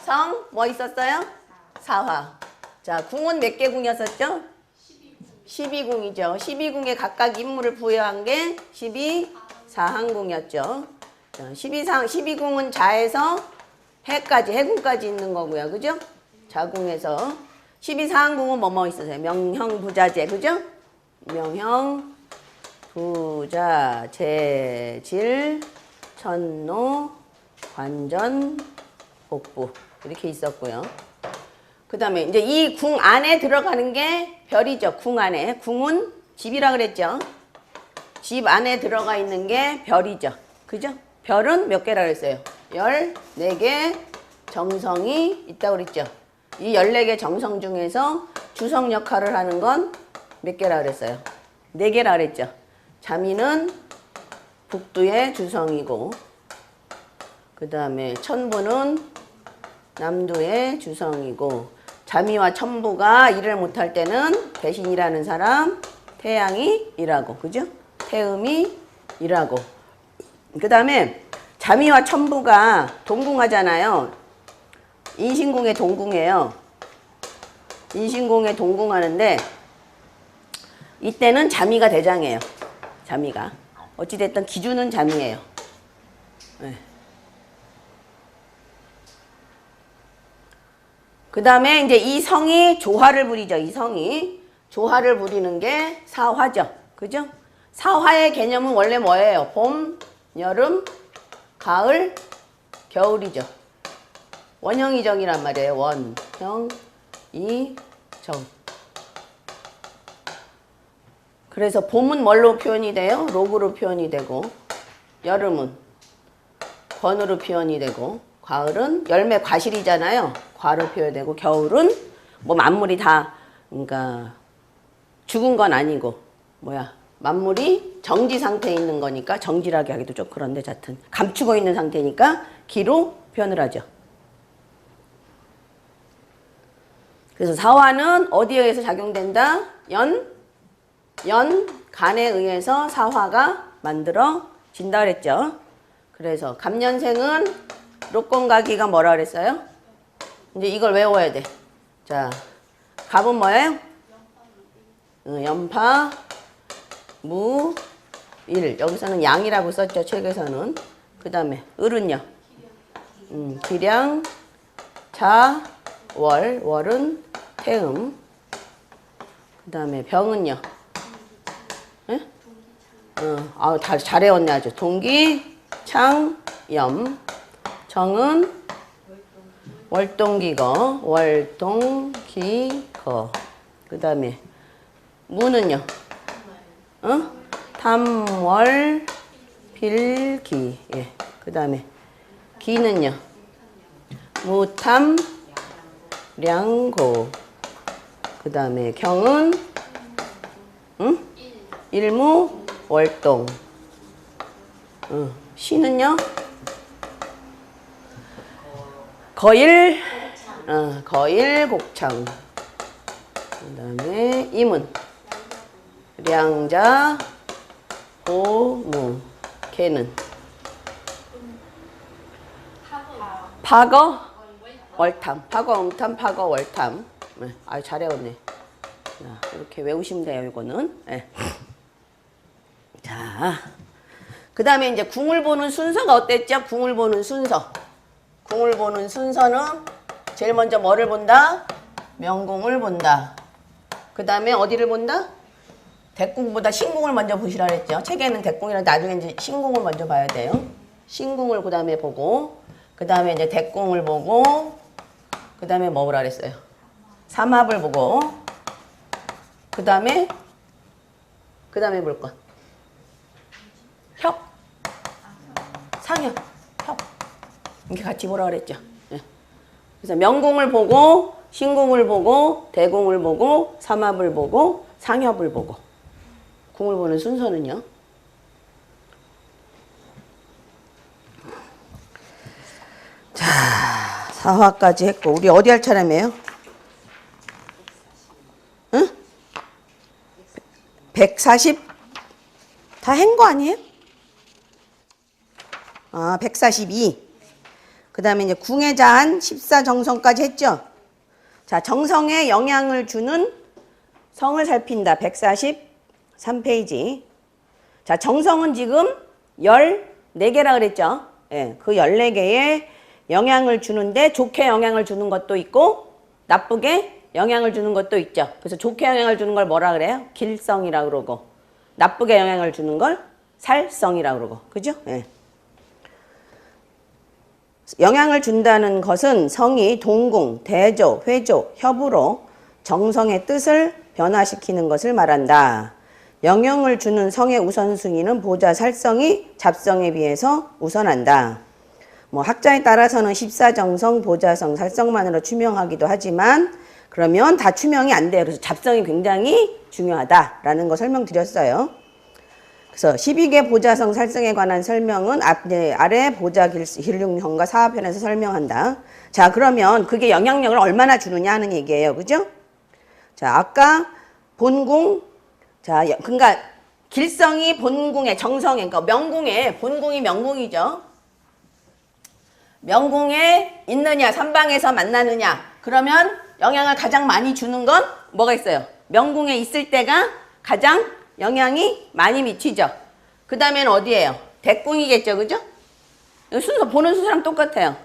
성, 뭐 있었어요? 사화. 자, 궁은 몇 개 궁이었었죠? 12궁이죠. 12궁에 각각 인물을 부여한 게 12사항궁이었죠. 12궁은 자에서 해까지, 해궁까지 있는 거고요. 그죠? 자궁에서. 12사항궁은 뭐뭐 있었어요? 명형, 부자재. 그죠? 명형, 부자재, 질, 천노, 관전, 복부. 이렇게 있었고요. 그 다음에 이제 이 궁 안에 들어가는 게 별이죠. 궁 안에. 궁은 집이라 그랬죠. 집 안에 들어가 있는 게 별이죠. 그죠? 별은 몇 개라 그랬어요? 14개 정성이 있다고 그랬죠. 이 14개 정성 중에서 주성 역할을 하는 건 몇 개라 그랬어요? 4개라 그랬죠. 자미는 북두의 주성이고, 그 다음에 천부는 남두의 주성이고, 자미와 천부가 일을 못할 때는 대신 일하는 사람 태양이 일하고, 그죠? 태음이 일하고. 그 다음에 자미와 천부가 동궁하잖아요. 인신궁에 동궁해요. 인신궁에 동궁하는데 이때는 자미가 대장이에요. 자미가. 어찌됐든 기준은 자미예요. 네. 그 다음에 이제 이 성이 조화를 부리죠. 이 성이 조화를 부리는 게 사화죠. 그죠? 사화의 개념은 원래 뭐예요? 봄, 여름, 가을, 겨울이죠. 원형이정이란 말이에요. 원형, 이정. 그래서 봄은 뭘로 표현이 돼요? 록으로 표현이 되고, 여름은 권으로 표현이 되고, 가을은 열매 과실이잖아요. 과로 표현되고, 겨울은 뭐 만물이 다 그러니까 죽은 건 아니고 만물이 정지 상태에 있는 거니까, 정지라게 하기도 좀 그런데 하여튼 감추고 있는 상태니까 기로 표현을 하죠. 그래서 사화는 어디에 의해서 작용된다? 간에 의해서 사화가 만들어진다 그랬죠. 그래서 갑년생은 록건가기가 뭐라 그랬어요? 이제 이걸 외워야 돼. 자, 갑은 뭐예요? 연파, 무, 일. 여기서는 양이라고 썼죠. 책에서는. 그 다음에 을은요? 기량, 자, 월. 월은 태음. 그 다음에 병은요? 예? 다 잘해왔네 아주. 동기, 창, 염. 정은 월동기거. 월동기거. 그 다음에 무는요? 탐월, 필기. 예. 그 다음에 기는요? 무탐, 량고. 그 다음에 경은 일무, 월동. 시는요? 거일, 거일, 곡창. 그 다음에 임은 량자, 호무. 개는 파거, 월탐. 파거, 음탐, 파거, 월탐. 네. 아유, 잘해왔네. 자, 이렇게 외우시면 돼요, 이거는. 네. 자, 그 다음에 이제 궁을 보는 순서가 어땠죠? 궁을 보는 순서. 궁을 보는 순서는 제일 먼저 뭐를 본다? 명궁을 본다. 그 다음에 어디를 본다? 대궁보다 신궁을 먼저 보시라 그랬죠. 책에는 대궁이라 나중에 이제 신궁을 먼저 봐야 돼요. 신궁을 그 다음에 보고, 그 다음에 이제 대궁을 보고, 그 다음에 뭐라 그랬어요? 삼합을 보고, 그 다음에 볼 것. 협, 상협, 협. 이렇게 같이 보라 그랬죠. 네. 그래서 명궁을 보고, 신궁을 보고, 대궁을 보고, 삼합을 보고, 상협을 보고. 궁을 보는 순서는요. 자, 사화까지 했고, 우리 어디 할 차례예요? 응? 140? 다 한 거 아니에요? 142. 그 다음에 이제 궁의 자한 14정성까지 했죠. 자, 정성에 영향을 주는 성을 살핀다. 143페이지. 자, 정성은 지금 14개라 그랬죠. 예, 그 14개에 영향을 주는데 좋게 영향을 주는 것도 있고 나쁘게 영향을 주는 것도 있죠. 그래서 좋게 영향을 주는 걸 뭐라 그래요? 길성이라고 그러고 나쁘게 영향을 주는 걸 살성이라고 그러고. 그죠? 예. 영향을 준다는 것은 성이 동궁, 대조, 회조, 협으로 정성의 뜻을 변화시키는 것을 말한다. 영향을 주는 성의 우선순위는 보자 살성이 잡성에 비해서 우선한다. 뭐 학자에 따라서는 14정성, 보자성, 살성만으로 추명하기도 하지만 그러면 다 추명이 안 돼요. 그래서 잡성이 굉장히 중요하다라는 거 설명드렸어요. 그래서 12개 보자성 살성에 관한 설명은 아래 보자 길흉형과 사화편에서 설명한다. 자, 그러면 그게 영향력을 얼마나 주느냐 하는 얘기예요. 그죠? 자, 아까 본궁, 자, 그러니까 길성이 본궁의 정성에, 그러니까 명궁에, 본궁이 명궁이죠. 명궁에 있느냐, 삼방에서 만나느냐, 그러면 영향을 가장 많이 주는 건 뭐가 있어요? 명궁에 있을 때가 가장 영향이 많이 미치죠. 그 다음에는 어디예요? 대궁이겠죠, 그죠? 순서, 보는 순서랑 똑같아요.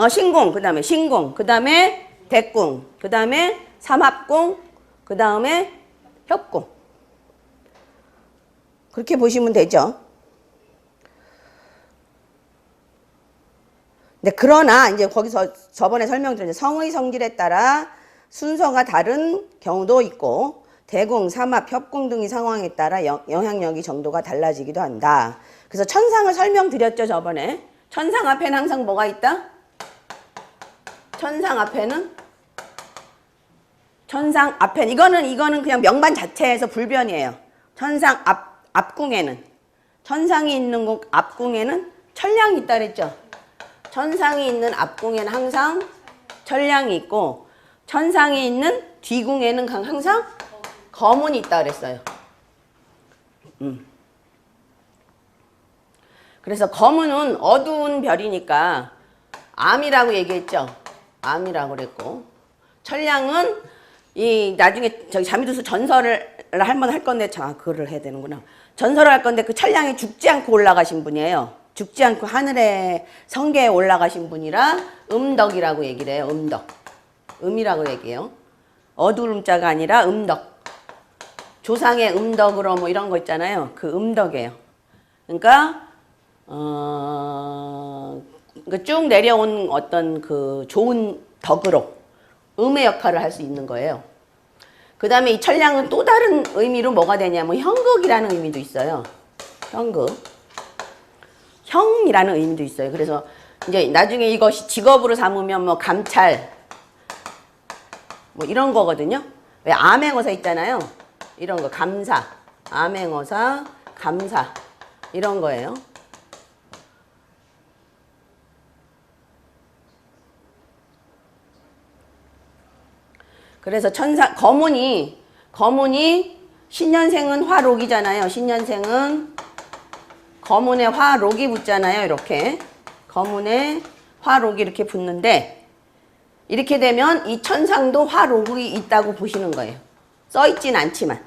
신궁, 그 다음에 신궁, 그 다음에 대궁, 그 다음에 삼합궁, 그 다음에 협궁. 그렇게 보시면 되죠. 네, 그러나 이제 거기서 저번에 설명드린 성의 성질에 따라 순서가 다른 경우도 있고 대궁, 삼합, 협궁 등의 상황에 따라 영향력이 정도가 달라지기도 한다. 그래서 천상을 설명드렸죠, 저번에. 천상 앞에는 항상 뭐가 있다? 천상 앞에는 이거는 그냥 명반 자체에서 불변이에요. 천상 앞궁에는 천상이 있는 곳 앞궁에는 천량이 있다 그랬죠. 천상이 있는 앞궁에는 항상 천량이 있고 천상이 있는 뒤궁에는 항상 거문이 있다 그랬어요. 그래서 거문은 어두운 별이니까 암이라고 얘기했죠. 암이라고 그랬고 천량은 이 나중에 저기 자미두수 전설을 한번 할 건데 그거를 해야 되는구나. 전설을 할 건데 그 천량이 죽지 않고 올라가신 분이에요. 죽지 않고 하늘의 성계에 올라가신 분이라 음덕이라고 얘기를 해요. 음덕. 음이라고 얘기해요. 어두운 자가 아니라 음덕. 조상의 음덕으로 뭐 이런 거 있잖아요. 그 음덕이에요. 그러니까 쭉 내려온 어떤 그 좋은 덕으로 음의 역할을 할 수 있는 거예요. 그 다음에 이 천량은 또 다른 의미로 뭐가 되냐면 형극이라는 의미도 있어요. 형극. 형이라는 의미도 있어요. 그래서 이제 나중에 이것이 직업으로 삼으면 뭐 감찰 뭐 이런 거거든요. 왜 암행어사 있잖아요. 이런 거 감사, 암행어사, 감사 이런 거예요. 그래서 거문이 신년생은 화록이잖아요. 신년생은 거문에 화록이 붙잖아요. 이렇게 거문에 화록이 이렇게 붙는데 이렇게 되면 이 천상도 화록이 있다고 보시는 거예요. 써있진 않지만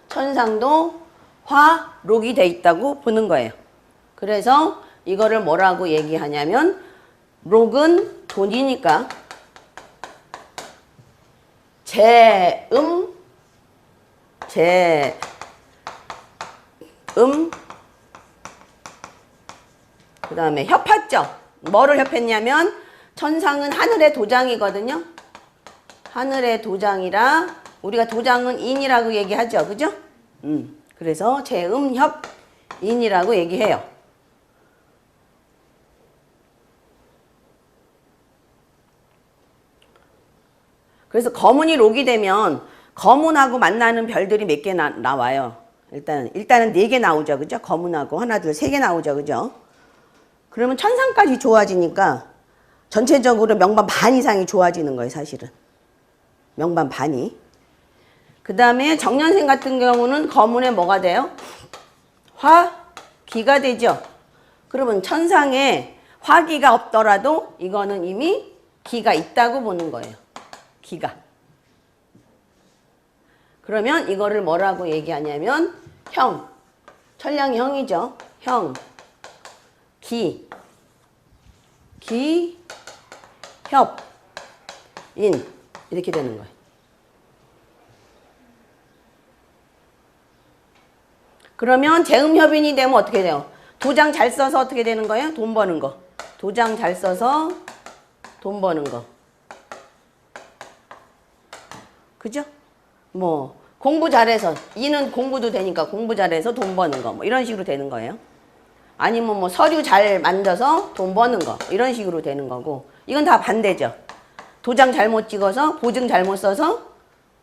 천상도 화록이 돼 있다고 보는 거예요. 그래서 이거를 뭐라고 얘기하냐면 록은 돈이니까 그 다음에 협했죠. 뭐를 협했냐면 천상은 하늘의 도장이거든요. 하늘의 도장이라 우리가 도장은 인이라고 얘기하죠. 그죠? 그래서 제음협인이라고 얘기해요. 그래서 거문이 록이 되면 거문하고 만나는 별들이 몇 개 나와요. 일단은 4개 나오죠. 그죠? 거문하고 하나, 둘, 3개 나오죠. 그죠? 그러면 천상까지 좋아지니까 전체적으로 명반 반 이상이 좋아지는 거예요. 사실은. 명반 반이. 그 다음에 정년생 같은 경우는 거문에 뭐가 돼요? 화기가 되죠. 그러면 천상에 화기가 없더라도 이거는 이미 기가 있다고 보는 거예요. 기가. 그러면 이거를 뭐라고 얘기하냐면 형. 천량이 형이죠. 형. 기. 기. 협. 인. 이렇게 되는 거예요. 그러면 재음협인이 되면 어떻게 돼요? 도장 잘 써서 어떻게 되는 거예요? 돈 버는 거. 도장 잘 써서 돈 버는 거. 그죠? 뭐 공부 잘해서 이는 공부도 되니까 공부 잘해서 돈 버는 거. 뭐 이런 식으로 되는 거예요. 아니면 뭐 서류 잘 만져서 돈 버는 거. 이런 식으로 되는 거고. 이건 다 반대죠. 도장 잘못 찍어서 보증 잘못 써서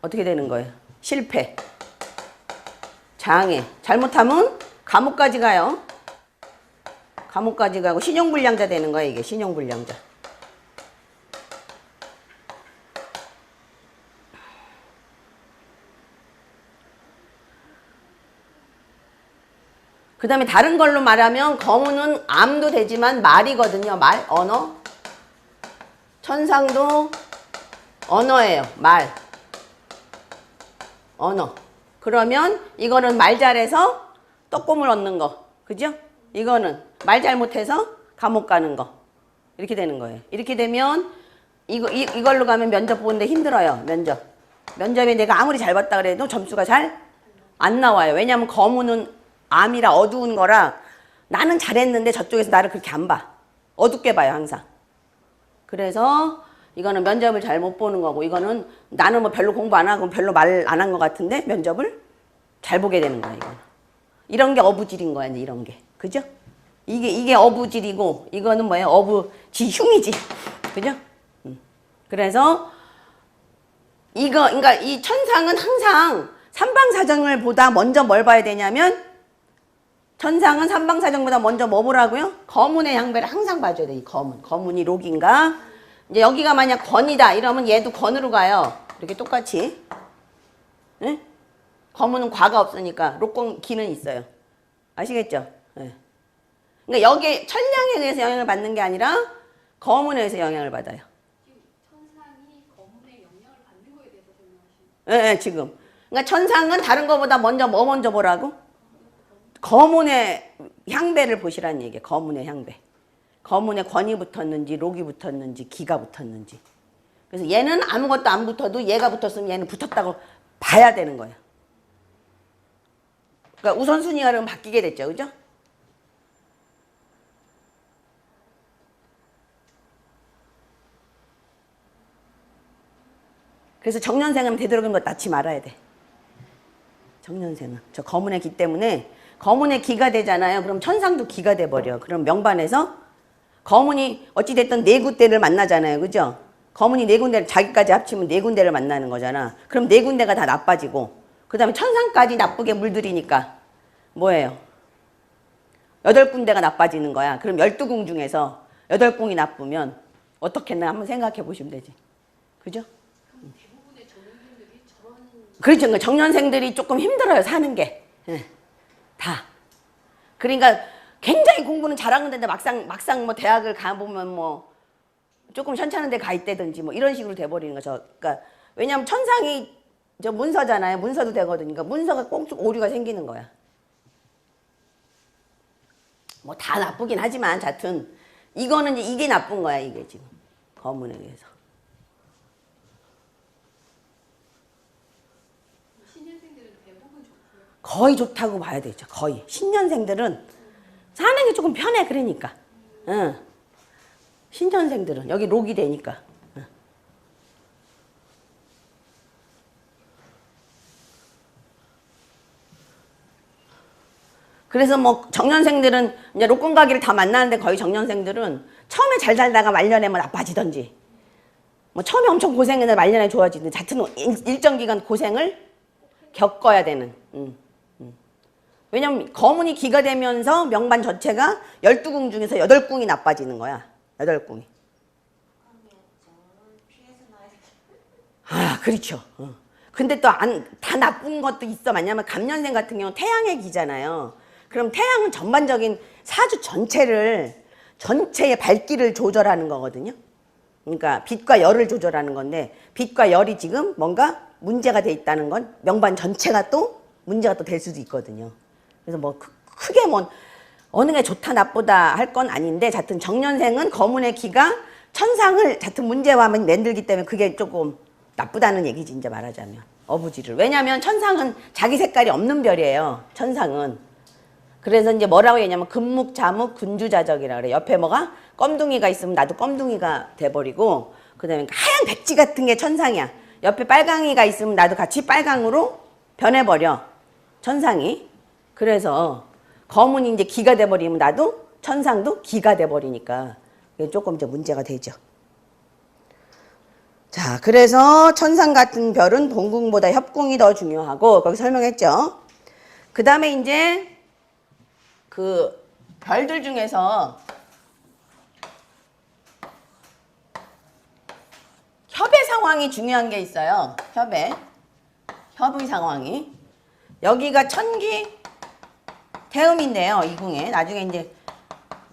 어떻게 되는 거예요? 실패. 장애. 잘못하면 감옥까지 가요. 감옥까지 가고 신용불량자 되는 거예요. 이게 신용불량자. 그 다음에 다른 걸로 말하면 거무는 암도 되지만 말이거든요. 말, 언어. 천상도 언어예요. 말. 언어. 그러면 이거는 말 잘해서 떡고물 얻는 거. 그죠? 이거는 말 잘못해서 감옥 가는 거. 이렇게 되는 거예요. 이렇게 되면 이걸로 가면 면접 보는데 힘들어요. 면접. 면접에 내가 아무리 잘 봤다 그래도 점수가 잘 안 나와요. 왜냐하면 거무는 암이라 어두운 거라 나는 잘했는데 저쪽에서 나를 그렇게 안 봐. 어둡게 봐요. 항상. 그래서 이거는 면접을 잘 못 보는 거고 이거는 나는 뭐 별로 공부 안 하고 별로 말 안 한 것 같은데 면접을 잘 보게 되는 거야. 이거는. 이런 게 어부질인 거야. 이제 이런 게. 그죠? 이게 어부질이고 이거는 뭐예요? 어부지흉이지. 그죠? 그래서 그러니까 이 천상은 항상 삼방사정을 보다 먼저 뭘 봐야 되냐면 천상은 삼방사정보다 먼저 뭐 보라고요? 거문의 향배를 항상 봐줘야 돼. 이 거문. 거문이 록인가? 이제 여기가 만약 건이다 이러면 얘도 건으로 가요. 이렇게 똑같이. 네? 거문은 과가 없으니까 록건 기는 있어요. 아시겠죠? 네. 그러니까 여기에 천량에 의해서 영향을 받는 게 아니라 거문에 의해서 영향을 받아요. 지금 천상이 거문의 영향을 받는 거에 대해서 설명하시는 거예요? 네, 네, 지금. 그러니까 천상은 다른 거보다 먼저 뭐 먼저 보라고? 거문의 향배를 보시라는 얘기예요. 거문의 향배. 거문에 권이 붙었는지 록이 붙었는지 기가 붙었는지. 그래서 얘는 아무것도 안 붙어도 얘가 붙었으면 얘는 붙었다고 봐야 되는 거예요. 그러니까 우선순위가 그럼 바뀌게 됐죠. 그죠? 그래서 정년생은 되도록이면 거 낳지 말아야 돼. 정년생은. 저 거문의 기 때문에 거문의 기가 되잖아요. 그럼 천상도 기가 돼버려. 그럼 명반에서 거문이 어찌됐든 네 군데를 만나잖아요. 그죠? 거문이 네 군데를 자기까지 합치면 네 군데를 만나는 거잖아. 그럼 네 군데가 다 나빠지고 그 다음에 천상까지 나쁘게 물들이니까 뭐예요? 8군데가 나빠지는 거야. 그럼 12궁 중에서 8궁이 나쁘면 어떻겠나 한번 생각해 보시면 되지. 그죠? 대부분의 정년생들이 저런 그렇죠. 그러니까 정년생들이 조금 힘들어요. 사는 게. 예. 다. 그러니까 굉장히 공부는 잘하는데 막상 뭐 대학을 가보면 뭐 조금 현찮은 데 가 있다든지 뭐 이런 식으로 돼버리는 거죠. 그러니까 왜냐면 천상이 저 문서잖아요. 문서도 되거든요. 그러니까 문서가 꼭 오류가 생기는 거야. 뭐 다 나쁘긴 하지만 하여튼 이거는 이제 이게 나쁜 거야. 이게 지금 거문에 의해서. 신년생들은 대부분 좋고요. 거의 좋다고 봐야 되죠. 거의. 신년생들은 사는 게 조금 편해. 그러니까. 응. 신년생들은 여기 록이 되니까. 응. 그래서 뭐 정년생들은 이제 록건가기를 다 만나는데 거의 정년생들은 처음에 잘 살다가 말년에 뭐 나빠지던지 뭐 처음에 엄청 고생했는데 말년에 좋아지든지 하여튼 일정 기간 고생을 겪어야 되는. 왜냐면 거문이 기가 되면서 명반 전체가 12궁 중에서 8궁이 나빠지는 거야. 8궁이. 아, 그렇죠. 근데 또 다 나쁜 것도 있어. 왜냐면 갑년생 같은 경우는 태양의 기잖아요. 그럼 태양은 전반적인 사주 전체의 밝기를 조절하는 거거든요. 그러니까 빛과 열을 조절하는 건데 빛과 열이 지금 뭔가 문제가 돼 있다는 건 명반 전체가 또 문제가 또 될 수도 있거든요. 그래서 뭐 크게 뭐 어느 게 좋다 나쁘다 할 건 아닌데 자튼 정년생은 거문의 기가 천상을 자튼 문제와 만들기 때문에 그게 조금 나쁘다는 얘기지 이제 말하자면 어부지를. 왜냐하면 천상은 자기 색깔이 없는 별이에요. 천상은. 그래서 이제 뭐라고 했냐면 금묵, 자묵, 군주자적이라 그래. 옆에 뭐가 껌둥이가 있으면 나도 껌둥이가 돼버리고 그다음에 하얀 백지 같은 게 천상이야. 옆에 빨강이가 있으면 나도 같이 빨강으로 변해버려. 천상이. 그래서 검은이 이제 기가 돼버리면 나도 천상도 기가 돼버리니까 이게 조금 이제 문제가 되죠. 자, 그래서 천상 같은 별은 본궁보다 협궁이 더 중요하고 거기 설명했죠. 그 다음에 이제 그 별들 중에서 협의 상황이 중요한 게 있어요. 협의 상황이. 여기가 천기 태음인데요. 이궁에 나중에 이제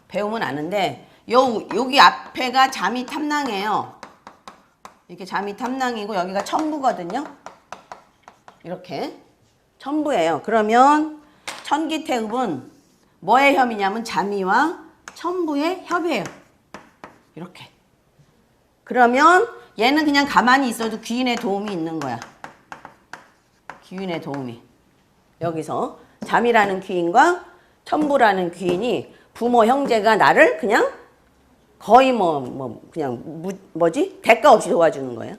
배우면 아는데 여기 앞에가 잠이 탐낭이에요. 이렇게 잠이 탐낭이고 여기가 천부거든요. 이렇게 천부예요. 그러면 천기태읍은 뭐의 협이냐면 잠이와 천부의 협이에요. 이렇게. 그러면 얘는 그냥 가만히 있어도 귀인의 도움이 있는 거야. 귀인의 도움이. 여기서 잠이라는 귀인과 천부라는 귀인이 부모 형제가 나를 그냥 거의 대가 없이 도와주는 거예요.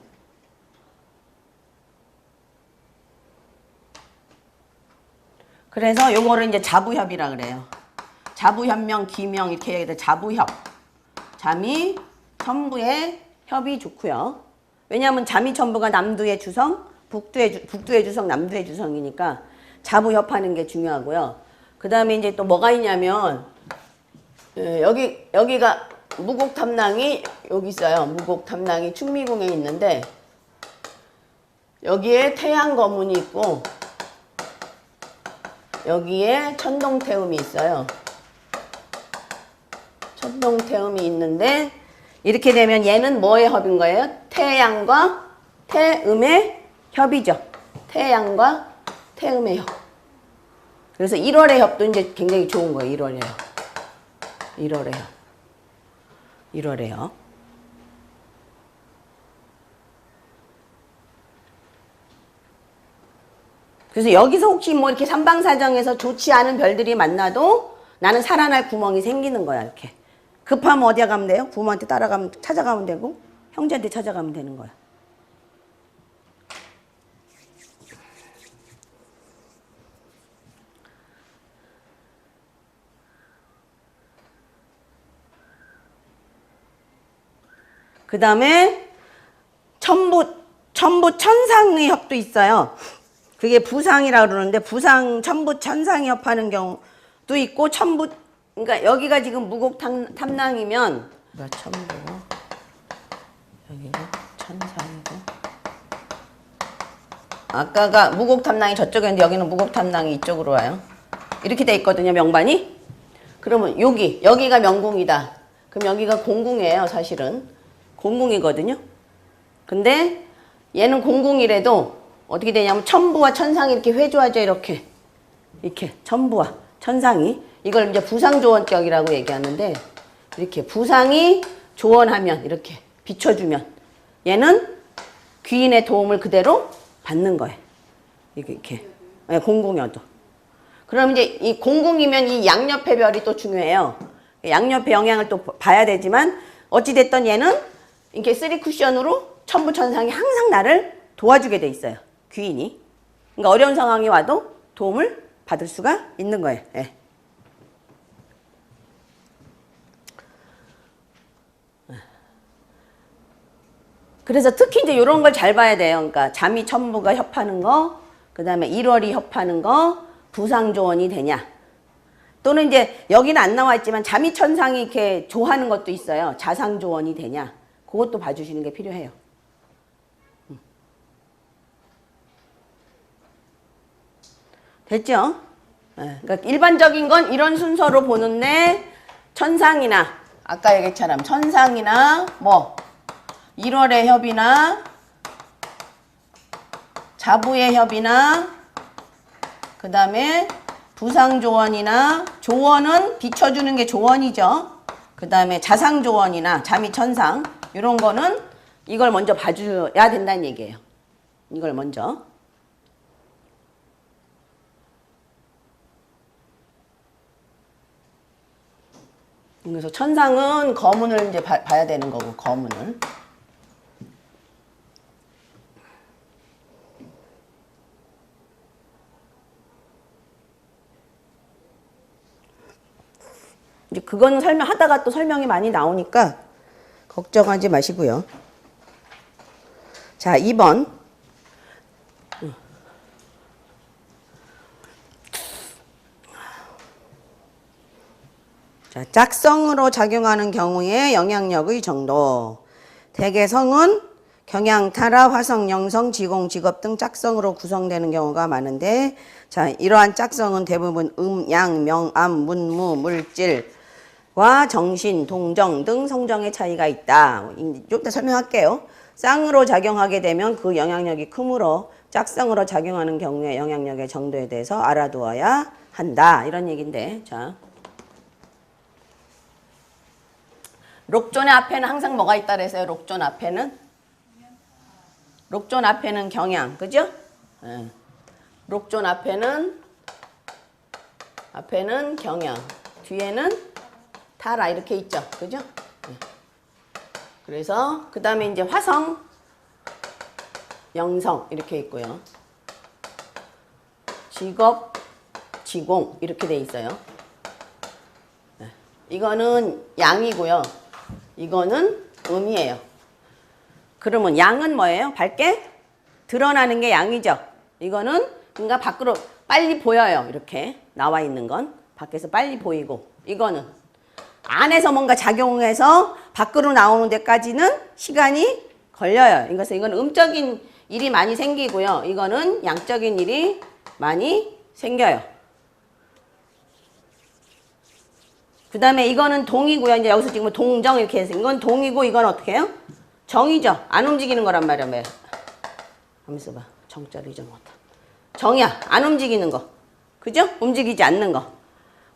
그래서 요거를 이제 자부협이라 그래요. 자부협명, 기명 이렇게 얘기해서 자부협. 잠이 천부의 협이 좋고요. 왜냐하면 잠이 천부가 남두의 주성, 북두의 주성, 남두의 주성이니까 자부협하는 게 중요하고요. 그 다음에 이제 또 뭐가 있냐면 여기가 무곡탐낭이 여기 있어요. 무곡탐낭이 충미궁에 있는데 여기에 태양거문이 있고 여기에 천동태음이 있어요. 천동태음이 있는데 이렇게 되면 얘는 뭐의 협인 거예요? 태양과 태음의 협이죠. 태양과 태음의 협. 그래서 1월의 협도 이제 굉장히 좋은 거예요. 1월의 협. 1월의 협. 1월의 협. 그래서 여기서 혹시 뭐 이렇게 삼방사정에서 좋지 않은 별들이 만나도 나는 살아날 구멍이 생기는 거야. 이렇게. 급하면 어디에 가면 돼요? 부모한테 찾아가면 되고 형제한테 찾아가면 되는 거야. 그 다음에 천부 천상의 협도 있어요. 그게 부상이라고 그러는데 부상 천부 천상의 협하는 경우도 있고 그러니까 여기가 지금 무곡탐낭이면 천부고 여기가 천상이고 아까가 무곡탐낭이 저쪽이었는데 여기는 무곡탐낭이 이쪽으로 와요. 이렇게 돼 있거든요. 명반이. 그러면 여기가 명궁이다. 그럼 여기가 공궁이에요. 사실은 공궁이거든요. 근데 얘는 공궁이라도 어떻게 되냐면 천부와 천상이 이렇게 회조하죠. 이렇게 천부와 천상이 이걸 이제 부상조언격이라고 얘기하는데 이렇게 부상이 조언하면 이렇게 비춰주면 얘는 귀인의 도움을 그대로 받는 거예요. 이렇게 네, 공궁여도. 그럼 이제 이 공궁이면 이 양옆의 별이 또 중요해요. 양옆의 영향을 또 봐야 되지만 어찌됐든 얘는 이렇게 3쿠션으로 천부 천상이 항상 나를 도와주게 돼 있어요. 귀인이. 그러니까 어려운 상황이 와도 도움을 받을 수가 있는 거예요. 네. 그래서 특히 이제 이런 걸 잘 봐야 돼요. 그러니까 잠이 천부가 협하는 거, 그 다음에 1월이 협하는 거, 부상조언이 되냐. 또는 이제 여기는 안 나와 있지만 잠이 천상이 이렇게 조하는 것도 있어요. 자상조언이 되냐. 그것도 봐주시는 게 필요해요. 됐죠? 예, 그러니까 일반적인 건 이런 순서로 보는데 천상이나 아까 얘기처럼 천상이나 뭐 1월의 협이나 자부의 협이나 그 다음에 부상조원이나 조원은 비춰주는 게 조원이죠. 그 다음에 자상조원이나 자미천상 이런 거는 이걸 먼저 봐줘야 된다는 얘기예요. 이걸 먼저. 그래서 천상은 거문을 이제 봐야 되는 거고 거문을. 이제 그거는 설명하다가 또 설명이 많이 나오니까 걱정하지 마시고요. 자, 2번. 자, 짝성으로 작용하는 경우의 영향력의 정도. 대개성은 경향, 타라, 화성, 영성, 지공, 직업 등 짝성으로 구성되는 경우가 많은데, 자, 이러한 짝성은 대부분 양, 명, 암, 문무, 물질과 정신, 동정 등 성정의 차이가 있다. 좀 이따 설명할게요. 쌍으로 작용하게 되면 그 영향력이 크므로 짝성으로 작용하는 경우의 영향력의 정도에 대해서 알아두어야 한다. 이런 얘기인데, 자. 록존의 앞에는 항상 뭐가 있다 그랬어요? 록존 앞에는? 록존 앞에는 경향, 그죠? 네. 록존 앞에는 경향, 뒤에는 타라 이렇게 있죠, 그죠? 네. 그래서 그 다음에 이제 화성, 영성 이렇게 있고요. 직업, 지공 이렇게 돼 있어요. 네. 이거는 양이고요. 이거는 음이에요. 그러면 양은 뭐예요? 밝게 드러나는 게 양이죠. 이거는 그러니까 밖으로 빨리 보여요. 이렇게 나와 있는 건 밖에서 빨리 보이고, 이거는 안에서 뭔가 작용해서 밖으로 나오는 데까지는 시간이 걸려요. 그래서 이건 음적인 일이 많이 생기고요. 이거는 양적인 일이 많이 생겨요. 그 다음에 이거는 동이고요. 이제 여기서 지금 동정 이렇게 해서 이건 동이고 이건 어떻게 해요? 정이죠. 안 움직이는 거란 말이야. 왜? 하면서 봐. 정자를 잊어먹었다. 정이야. 안 움직이는 거. 그죠? 움직이지 않는 거.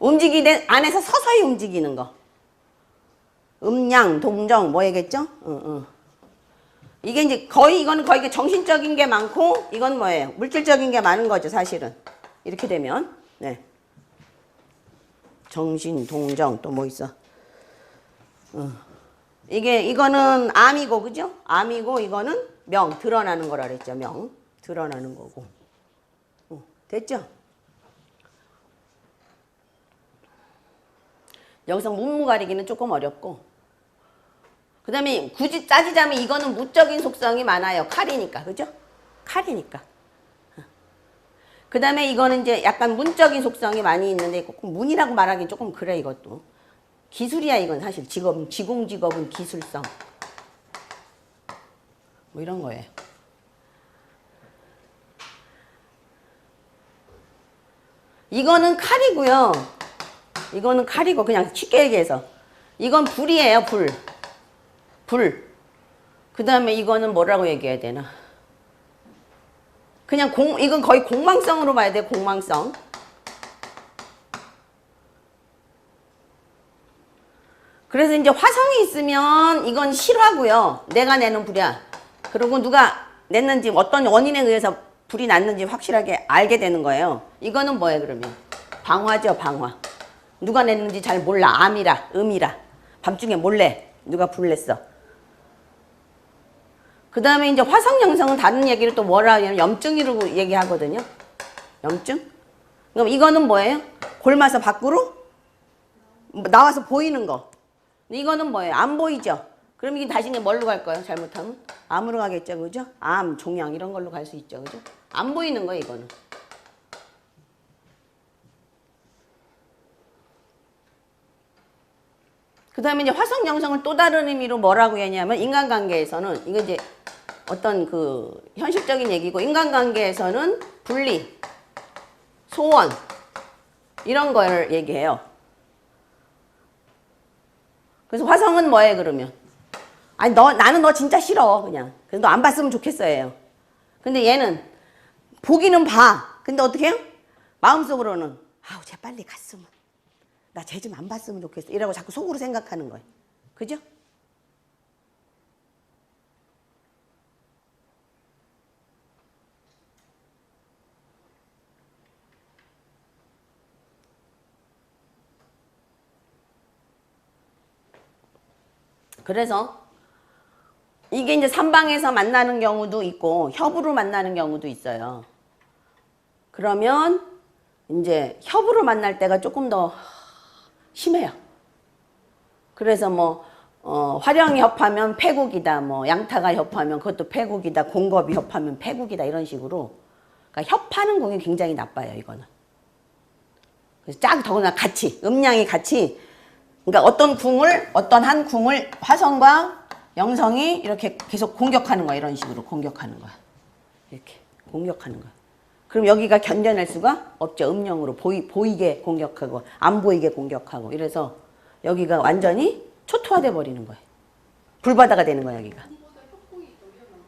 움직이는 안에서 서서히 움직이는 거. 음양, 동정 뭐 얘기했죠? 이게 이제 거의 이거는 거의 정신적인 게 많고 이건 뭐예요? 물질적인 게 많은 거죠. 사실은. 이렇게 되면. 네. 정신, 동정, 또 뭐 있어? 이거는 암이고, 그죠? 암이고, 이거는 명, 드러나는 거라 그랬죠. 명, 드러나는 거고. 됐죠? 여기서 문무 가리기는 조금 어렵고. 그 다음에 굳이 따지자면 이거는 무적인 속성이 많아요. 칼이니까, 그죠? 칼이니까. 그 다음에 이거는 이제 약간 문적인 속성이 많이 있는데 꼭 문이라고 말하기는 조금 그래. 이것도 기술이야. 이건 사실 지공직업은 기술성 뭐 이런 거예요. 이거는 칼이고요. 이거는 칼이고 그냥 쉽게 얘기해서 이건 불이에요. 불. 그 다음에 이거는 뭐라고 얘기해야 되나? 그냥 이건 거의 공망성으로 봐야 돼. 공망성. 그래서 이제 화성이 있으면 이건 실화고요. 내가 내는 불이야. 그리고 누가 냈는지 어떤 원인에 의해서 불이 났는지 확실하게 알게 되는 거예요. 이거는 뭐예요 그러면? 방화죠. 방화. 누가 냈는지 잘 몰라. 암이라, 음이라. 밤중에 몰래 누가 불 냈어. 그 다음에 이제 화성 영성은 다른 얘기를 또 뭐라 하냐면 염증이라고 얘기하거든요. 염증? 그럼 이거는 뭐예요? 골마서 밖으로 나와서 보이는 거. 이거는 뭐예요? 안 보이죠? 그럼 이게 나중에 뭘로 갈 거예요? 잘못하면? 암으로 가겠죠. 그죠? 암, 종양 이런 걸로 갈 수 있죠. 그죠? 안 보이는 거예요. 이거는. 그 다음에 이제 화성 영성을 또 다른 의미로 뭐라고 했냐면 인간관계에서는 이거 이제 어떤 그 현실적인 얘기고 인간관계에서는 분리, 소원, 이런 걸 얘기해요. 그래서 화성은 뭐해 그러면? 아니 나는 너 진짜 싫어 그냥. 그래서 너 안 봤으면 좋겠어요. 근데 얘는 보기는 봐. 근데 어떻게 해요? 마음속으로는 아우 쟤 빨리 갔으면. 나 쟤 좀 안 봤으면 좋겠어. 이라고 자꾸 속으로 생각하는 거예요. 그죠? 그래서 이게 이제 삼방에서 만나는 경우도 있고 협으로 만나는 경우도 있어요. 그러면 이제 협으로 만날 때가 조금 더 심해요. 그래서 뭐 화령이 협하면 패국이다. 뭐 양타가 협하면 그것도 패국이다. 공겁이 협하면 패국이다. 이런 식으로. 그러니까 협하는 공이 굉장히 나빠요. 이거는. 그래서 더구나 같이 음양이 같이. 그러니까 어떤 한 궁을 화성과 영성이 이렇게 계속 공격하는 거야. 이런 식으로 공격하는 거야. 이렇게 공격하는 거야. 그럼 여기가 견뎌낼 수가 없죠. 음영으로 보이게 공격하고 안 보이게 공격하고 이래서 여기가 완전히 초토화돼 버리는 거예요. 불바다가 되는 거야 여기가.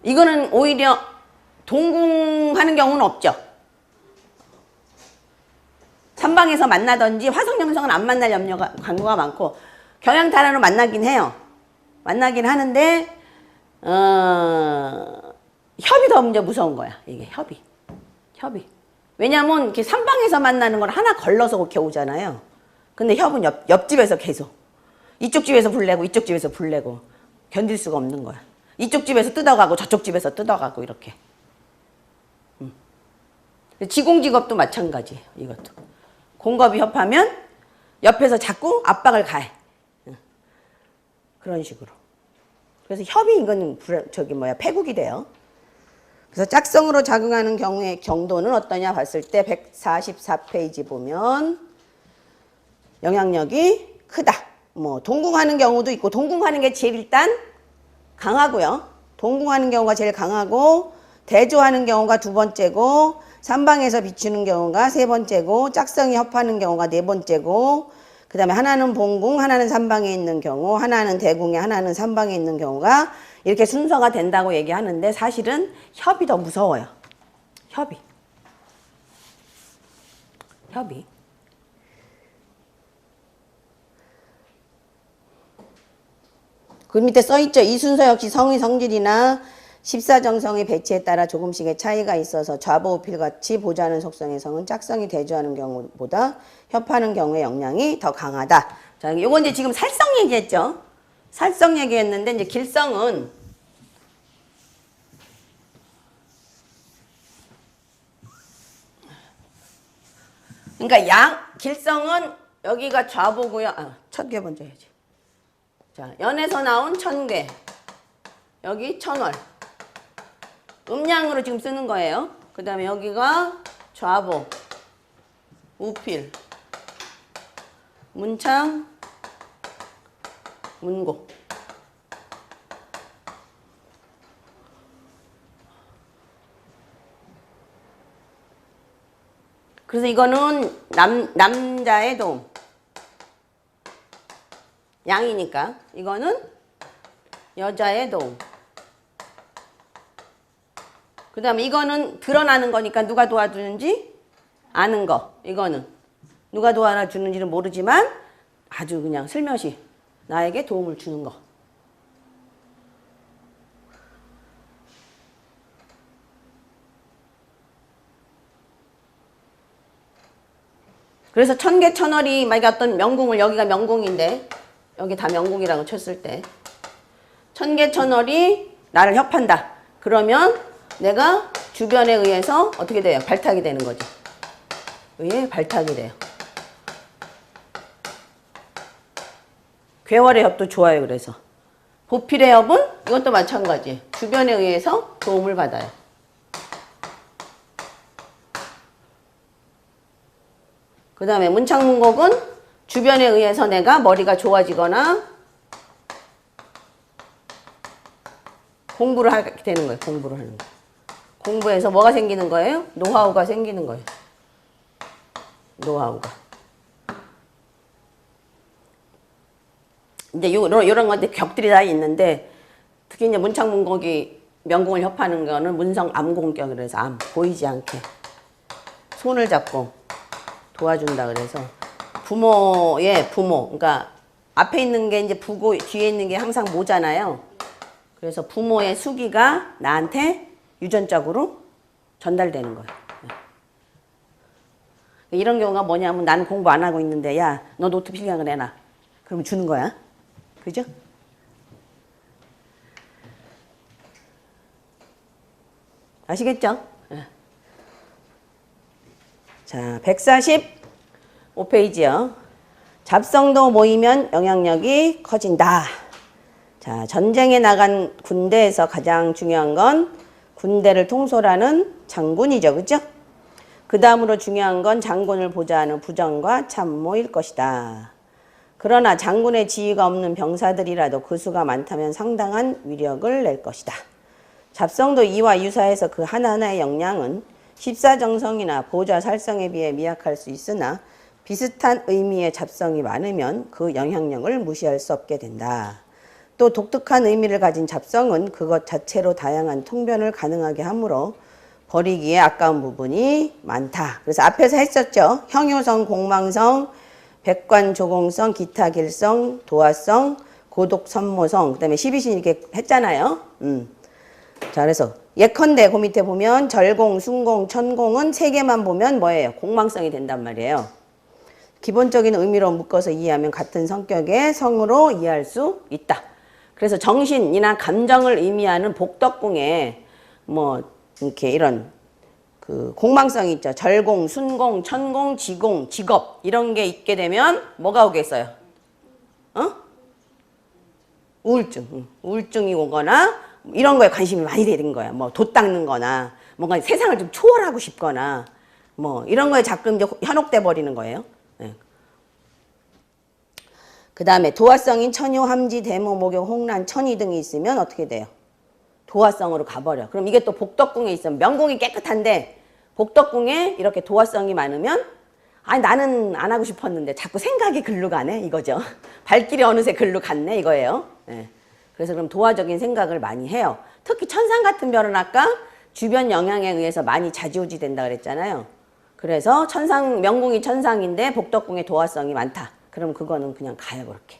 이거는 오히려 동궁하는 경우는 없죠. 삼방에서 만나든지 화성영성은 안 만날 강구가 많고 경양탈환으로 만나긴 해요. 만나긴 하는데 협이 더 문제 무서운 거야. 이게 협이. 왜냐면 이렇게 삼방에서 만나는 건 하나 걸러서 이렇게 오잖아요. 근데 협은 옆집에서 계속 이쪽 집에서 불내고 이쪽 집에서 불내고 견딜 수가 없는 거야. 이쪽 집에서 뜯어가고 저쪽 집에서 뜯어가고 이렇게. 지공직업도 마찬가지예요. 이것도. 공겁이 협하면 옆에서 자꾸 압박을 가해. 그런 식으로. 그래서 협이 이건 패국이 돼요. 그래서 짝성으로 작용하는 경우의 경도는 어떠냐 봤을 때 144페이지 보면 영향력이 크다. 뭐 동궁하는 경우도 있고 동궁하는 게 제일 일단 강하고요. 동궁하는 경우가 제일 강하고 대조하는 경우가 두 번째고 삼방에서 비추는 경우가 세 번째고 짝성이 협하는 경우가 네 번째고 그 다음에 하나는 본궁, 하나는 삼방에 있는 경우, 하나는 대궁에, 하나는 삼방에 있는 경우가 이렇게 순서가 된다고 얘기하는데 사실은 협이 더 무서워요. 협이. 그 밑에 써있죠. 이 순서 역시 성의 성질이나 십사정성의 배치에 따라 조금씩의 차이가 있어서 좌보우필같이 보자는 속성의 성은 짝성이 대조하는 경우보다 협하는 경우의 영향이 더 강하다. 자, 요건 이제 지금 살성 얘기했죠. 살성 얘기했는데 이제 길성은 그러니까 길성은 여기가 좌보고요. 첫 개 먼저 해야지. 자, 연에서 나온 천괴. 여기 천월. 음양으로 지금 쓰는 거예요. 그 다음에 여기가 좌보, 우필, 문창, 문고. 그래서 이거는 남자의 도움. 양이니까. 이거는 여자의 도움. 그 다음에 이거는 드러나는 거니까 누가 도와주는지 아는 거. 이거는 누가 도와주는지는 모르지만 아주 그냥 슬며시 나에게 도움을 주는 거. 그래서 천개 천월이 만약에 어떤 명궁을 여기가 명궁인데 여기 다 명궁이라고 쳤을 때 천개 천월이 나를 협한다. 그러면 내가 주변에 의해서 어떻게 돼요? 발탁이 되는 거죠. 의해 발탁이 돼요. 괴월의 협도 좋아요. 그래서 보필의 협은 이것도 마찬가지. 주변에 의해서 도움을 받아요. 그 다음에 문창문곡은 주변에 의해서 내가 머리가 좋아지거나 공부를 하게 되는 거예요. 공부를 하는 거. 공부해서 뭐가 생기는 거예요? 노하우가 생기는 거예요. 노하우가. 이제 요런 건데 격들이 다 있는데 특히 이제 문창문곡이 명궁을 협하는 거는 문성 암공격이라 그래서 암 보이지 않게 손을 잡고 도와준다 그래서 부모의 부모 그러니까 앞에 있는 게 이제 부고 뒤에 있는 게 항상 모잖아요. 그래서 부모의 수기가 나한테 유전적으로 전달되는 거예요. 이런 경우가 뭐냐면 나는 공부 안 하고 있는데 야 너 노트 필기한 거 내놔. 그러면 주는 거야. 그죠? 아시겠죠? 자, 145페이지요. 잡성도 모이면 영향력이 커진다. 자, 전쟁에 나간 군대에서 가장 중요한 건 군대를 통솔하는 장군이죠. 그죠? 그 다음으로 중요한 건 장군을 보좌하는 부정과 참모일 것이다. 그러나 장군의 지위가 없는 병사들이라도 그 수가 많다면 상당한 위력을 낼 것이다. 잡성도 이와 유사해서 그 하나하나의 역량은 십사정성이나 보좌 살성에 비해 미약할 수 있으나 비슷한 의미의 잡성이 많으면 그 영향력을 무시할 수 없게 된다. 또 독특한 의미를 가진 잡성은 그것 자체로 다양한 통변을 가능하게 하므로 버리기에 아까운 부분이 많다. 그래서 앞에서 했었죠. 형효성, 공망성, 백관조공성, 기타길성, 도화성, 고독선모성, 그 다음에 12신 이렇게 했잖아요. 자, 그래서 예컨대 그 밑에 보면 절공, 순공, 천공은 세 개만 보면 뭐예요? 공망성이 된단 말이에요. 기본적인 의미로 묶어서 이해하면 같은 성격의 성으로 이해할 수 있다. 그래서 정신이나 감정을 의미하는 복덕궁에 뭐 이렇게 이런 그 공망성이 있죠. 절공, 순공, 천공, 지공, 직업 이런 게 있게 되면 뭐가 오겠어요? 우울증. 우울증이 오거나 이런 거에 관심이 많이 되는 거야. 뭐 돛 닦는 거나 뭔가 세상을 좀 초월하고 싶거나 뭐 이런 거에 자꾸 이제 현혹돼 버리는 거예요. 네. 그 다음에 도화성인 천효, 함지, 대모, 목욕, 홍란, 천이 등이 있으면 어떻게 돼요? 도화성으로 가버려. 그럼 이게 또 복덕궁에 있으면 명궁이 깨끗한데 복덕궁에 이렇게 도화성이 많으면 아니 나는 안 하고 싶었는데 자꾸 생각이 글로 가네 이거죠. 발길이 어느새 글로 갔네 이거예요. 네. 그래서 그럼 도화적인 생각을 많이 해요. 특히 천상 같은 별은 아까 주변 영향에 의해서 많이 좌지우지 된다 그랬잖아요. 그래서 천상 명궁이 천상인데 복덕궁에 도화성이 많다. 그럼 그거는 그냥 가요 그렇게.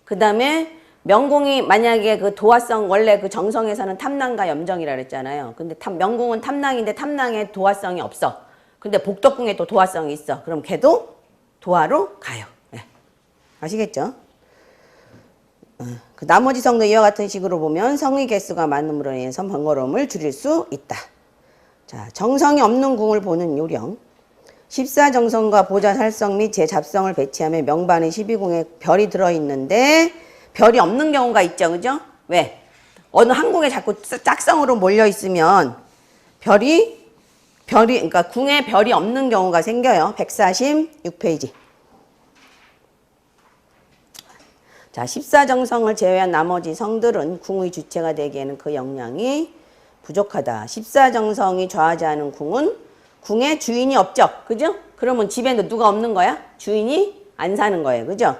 그 다음에 명궁이 만약에 그 도화성 원래 그 정성에서는 탐낭과 염정이라 그랬잖아요. 근데 명궁은 탐낭인데 탐낭에 도화성이 없어. 근데 복덕궁에 또 도화성이 있어. 그럼 걔도 도화로 가요. 네. 아시겠죠? 그 나머지 성도 이와 같은 식으로 보면 성의 개수가 많음으로 인해서 번거로움을 줄일 수 있다. 자, 정성이 없는 궁을 보는 요령. 14정성과 보좌살성 및 제잡성을 배치하며 명반의 12궁에 별이 들어있는데 별이 없는 경우가 있죠. 그죠? 왜? 어느 한 궁에 자꾸 짝성으로 몰려있으면 그러니까 궁에 별이 없는 경우가 생겨요. 146페이지. 자, 14정성을 제외한 나머지 성들은 궁의 주체가 되기에는 그 역량이 부족하다. 14정성이 좌하지하는 궁은 궁에 주인이 없죠. 그죠? 그러면 집에 누가 없는 거야? 주인이 안 사는 거예요. 그죠?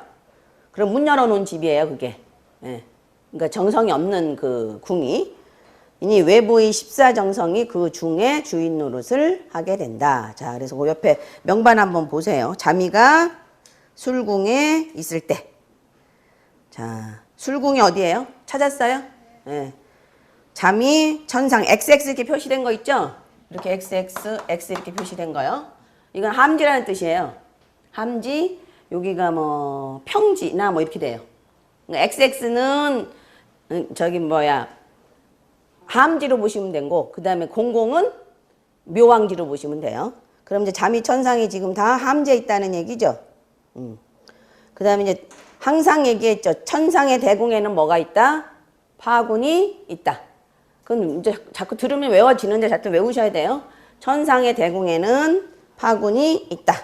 그럼 문 열어놓은 집이에요. 그게. 예. 그러니까 정성이 없는 그 궁이. 이니 외부의 14정성이 그 중에 주인 노릇을 하게 된다. 자, 그래서 그 옆에 명반 한번 보세요. 자미가 술궁에 있을 때. 자, 술궁이 어디예요? 찾았어요? 예. 잠이 천상 XX 이렇게 표시된 거 있죠? 이렇게 XX, X 이렇게 표시된 거요. 이건 함지라는 뜻이에요. 함지, 여기가 뭐 평지나 뭐 이렇게 돼요. XX는 저기 뭐야 함지로 보시면 되고 그 다음에 공공은 묘왕지로 보시면 돼요. 그럼 이제 잠이 천상이 지금 다 함지에 있다는 얘기죠. 그 다음에 이제 항상 얘기했죠. 천상의 대궁에는 뭐가 있다? 파군이 있다. 그건 이제 자꾸 들으면 외워지는데 자꾸 외우셔야 돼요. 천상의 대궁에는 파군이 있다.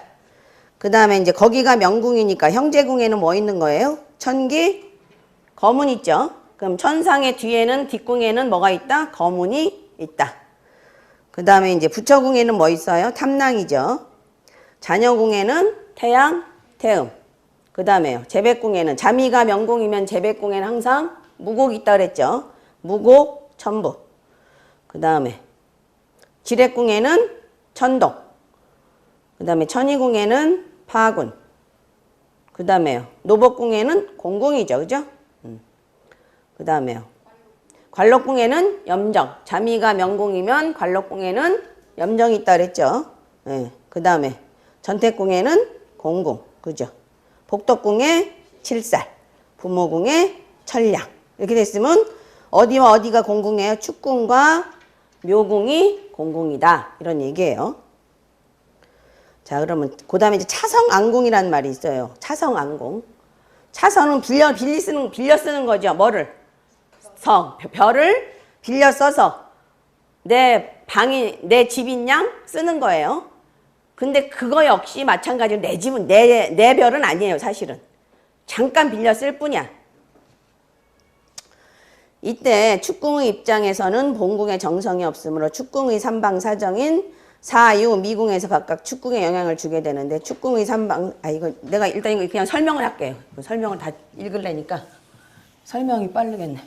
그 다음에 이제 거기가 명궁이니까 형제궁에는 뭐 있는 거예요? 천기, 거문 있죠. 그럼 천상의 뒤에는 뒷궁에는 뭐가 있다? 거문이 있다. 그 다음에 이제 부처궁에는 뭐 있어요? 탐낭이죠. 자녀궁에는 태양, 태음. 그 다음에요. 재백궁에는 자미가 명궁이면 재백궁에는 항상 무곡이 있다 그랬죠. 무곡, 천부. 그 다음에 지례궁에는 천동. 그 다음에 천이궁에는 파군. 그 다음에요. 노복궁에는 공궁이죠. 그죠? 그 다음에요. 관록궁에는 염정. 자미가 명궁이면 관록궁에는 염정이 있다 그랬죠. 네. 그 다음에 전택궁에는 공궁. 그죠? 복덕궁에 칠살. 부모궁에 천량. 이렇게 됐으면 어디와 어디가 공궁이에요? 축궁과 묘궁이 공궁이다. 이런 얘기예요. 자, 그러면 그 다음에 이제 차성안궁이라는 말이 있어요. 차성안궁. 차성은 빌려 쓰는 거죠. 뭐를? 별을 빌려 써서 내 집인 양 쓰는 거예요. 근데 그거 역시 마찬가지로 내 집은 내 별은 아니에요. 사실은 잠깐 빌려 쓸 뿐이야. 이때 축궁의 입장에서는 본궁에 정성이 없으므로 축궁의 삼방사정인 사유 미궁에서 각각 축궁에 영향을 주게 되는데, 축궁의 삼방, 이거 내가 일단 이거 그냥 설명을 할게요. 설명을 다 읽으려니까 설명이 빠르겠네.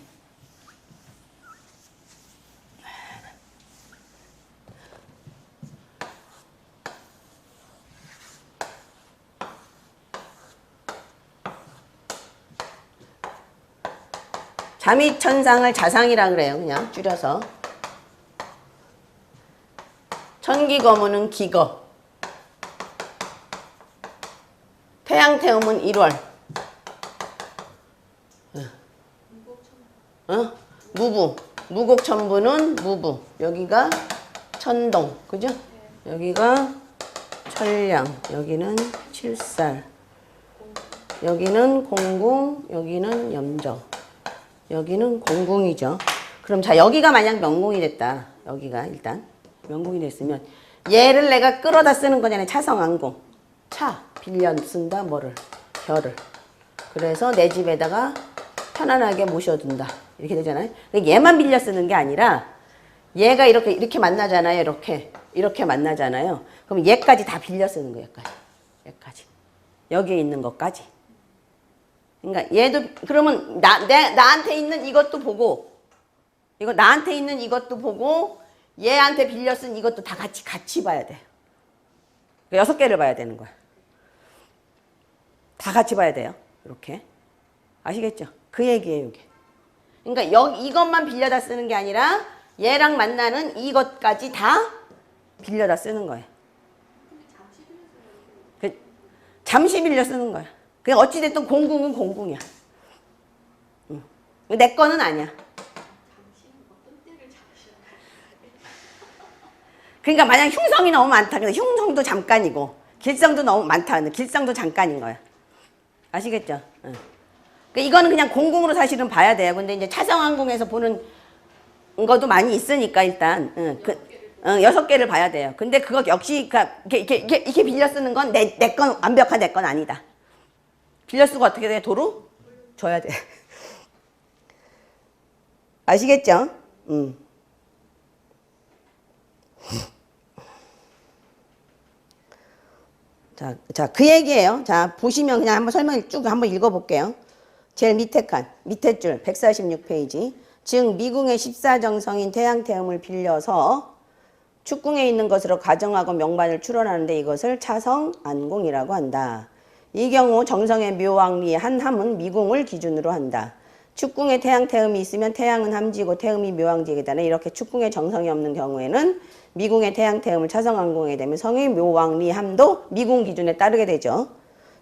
자미천상을 자상이라 그래요. 그냥 줄여서. 천기거문은 기거. 태양태음은 1월. 무부. 무곡천부는 무부. 여기가 천동. 그죠? 여기가 천량. 여기는 칠살. 여기는 공궁. 여기는 염정. 여기는 공궁이죠. 그럼 자, 여기가 만약 명궁이 됐다. 여기가 일단 명궁이 됐으면 얘를 내가 끌어다 쓰는 거잖아요. 차성안궁. 빌려 쓴다. 뭐를? 별을. 그래서 내 집에다가 편안하게 모셔둔다. 이렇게 되잖아요. 얘만 빌려 쓰는 게 아니라 얘가 이렇게 만나잖아요. 이렇게 만나잖아요. 그럼 얘까지 다 빌려 쓰는 거예요. 얘까지. 여기에 있는 것까지. 그러니까 얘도 그러면 나한테 있는 이것도 보고, 이거 나한테 있는 이것도 보고, 얘한테 빌려 쓴 이것도 다 같이 봐야 돼. 6개를 봐야 되는 거야. 다 같이 봐야 돼요. 이렇게. 아시겠죠? 그 얘기예요, 이게. 그러니까 이것만 빌려다 쓰는 게 아니라 얘랑 만나는 이것까지 다 빌려다 쓰는 거예요. 잠시 빌려 쓰는 거야. 그냥 어찌됐든 공궁은 공궁이야. 내 거는 아니야. 그러니까 만약 흉성이 너무 많다. 근데 흉성도 잠깐이고 길성도 너무 많다. 근데 길성도 잠깐인 거야. 아시겠죠? 그러니까 이거는 그냥 공궁으로 사실은 봐야 돼요. 근데 이제 차성안궁에서 보는 것도 많이 있으니까 일단 6개를 봐야 돼요. 근데 그거 역시 이렇게 빌려 쓰는 건 내 건 완벽한 내 건 아니다. 빌려 쓰고 어떻게 돼? 도로 줘야 돼. 아시겠죠? 자, 그 얘기예요. 자, 보시면 그냥 한번 설명 쭉 한번 읽어볼게요. 제일 밑에 칸, 밑에 줄 146페이지. 즉 미궁의 14정성인 태양태음을 빌려서 축궁에 있는 것으로 가정하고 명반을 추론하는데 이것을 차성안궁이라고 한다. 이 경우 정성의 묘왕리 한 함은 미궁을 기준으로 한다. 축궁에 태양태음이 있으면 태양은 함지고 태음이 묘왕지이기 때문에 이렇게 축궁에 정성이 없는 경우에는 미궁의 태양태음을 차성안궁에 되면 성의 묘왕리 함도 미궁 기준에 따르게 되죠.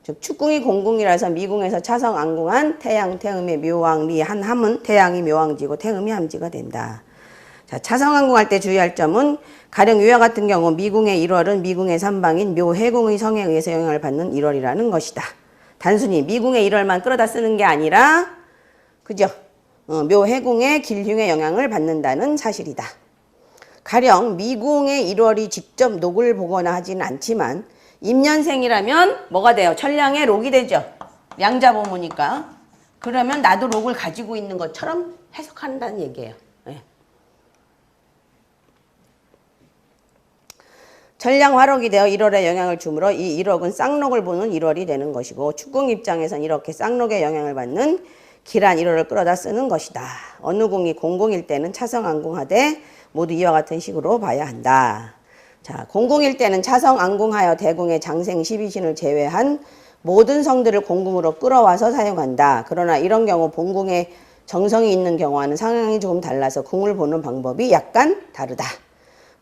즉 축궁이 공궁이라서 미궁에서 차성안궁한 태양태음의 묘왕리 한 함은 태양이 묘왕지고 태음이 함지가 된다. 자, 차성안궁 할 때 주의할 점은 가령 위와 같은 경우 미궁의 1월은 미궁의 삼방인 묘해궁의 성에 의해서 영향을 받는 1월이라는 것이다. 단순히 미궁의 1월만 끌어다 쓰는 게 아니라 그죠? 묘해궁의 길흉의 영향을 받는다는 사실이다. 가령 미궁의 1월이 직접 녹을 보거나 하지는 않지만 임년생이라면 뭐가 돼요? 천량의 록이 되죠. 양자보무니까. 그러면 나도 록을 가지고 있는 것처럼 해석한다는 얘기예요. 네. 전량 화록이 되어 1월에 영향을 주므로 이 1억은 쌍록을 보는 1월이 되는 것이고 축궁 입장에선 이렇게 쌍록의 영향을 받는 기란 1월을 끌어다 쓰는 것이다. 어느 궁이 공궁일 때는 차성안궁하되 모두 이와 같은 식으로 봐야 한다. 자, 공궁일 때는 차성안궁하여 대궁의 장생 12신을 제외한 모든 성들을 공궁으로 끌어와서 사용한다. 그러나 이런 경우 본궁에 정성이 있는 경우와는 상황이 조금 달라서 궁을 보는 방법이 약간 다르다.